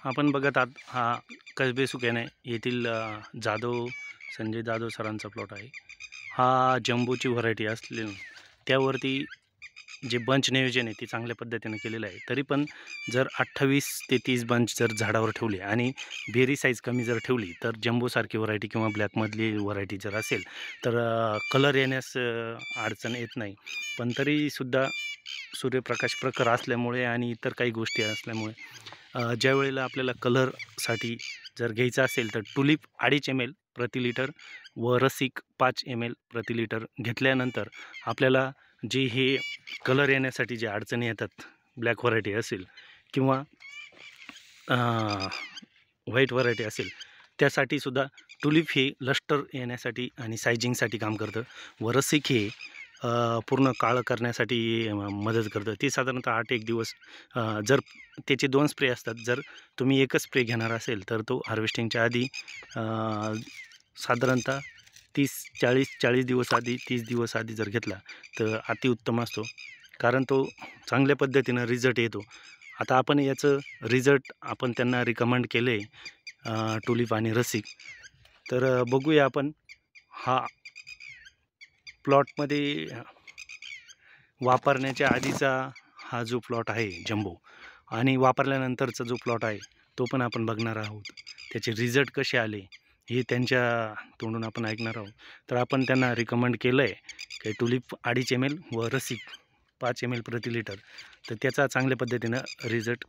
आपण बघत आहात हा कसबे सुकेने येथील संजय जाधव सरांचा प्लॉट आहे। हा जम्बोची व्हरायटी असली त्यावरती जे बंच नियोजन आहे ते चांगल्या पद्धतीने केलेलं आहे। तरी पण जर 28 ते 30 बंच जर झाडावर ठेवले आणि बेरी साईज कमी जर ठेवली तर जम्बोसारखी व्हरायटी किंवा ब्लॅकमधली व्हरायटी जर असेल तर कलर येण्यास अडचण येत नाही। पण तरीसुद्धा सूर्यप्रकाश प्रखर असल्यामुळे आणि इतर काही गोष्टी असल्यामुळे ज्या वेळेला आपल्याला कलरसाठी जर घ्यायचं असेल तर टुलिप 2.5 ml प्रति लिटर व रसिक 5 ml प्रति लिटर घेतल्यानंतर आपल्याला जे हे कलर येण्यासाठी जे अडचणी येतात ब्लॅक व्हरायटी असेल किंवा व्हाईट व्हरायटी असेल त्यासाठी सुद्धा टुलिप हे लस्टर येण्यासाठी आणि सायझिंगसाठी काम करतं व रसिक हे पूर्ण काळं करण्यासाठी मदत करतं। ते साधारणतः 8-1 दिवस जर त्याचे 2 स्प्रे असतात। जर तुम्ही एकच स्प्रे घेणार असेल तर तो हार्वेस्टिंगच्या आधी साधारणतः 40 दिवस आधी 30 दिवस आधी जर घेतला तर अतिउत्तम असतो, कारण तो चांगल्या पद्धतीनं रिझल्ट येतो। आता आपण याचं रिझल्ट आपण त्यांना रिकमेंड केले टुलिप आणि रसिक, तर बघूया आपण हा प्लॉटमध्ये वापरण्याच्या आधीचा हा जो प्लॉट आहे जम्बो आणि वापरल्यानंतरचा जो प्लॉट आहे तो पण आपण बघणार आहोत। त्याचे रिझल्ट कसे आले हे त्यांच्या तोंडून आपण ऐकणार आहोत। तर आपण त्यांना रिकमेंड केलं आहे की टुलिप 2.5 ml व रसिक 5 ml प्रति लिटर, तर त्याचा चांगल्या पद्धतीनं रिझल्ट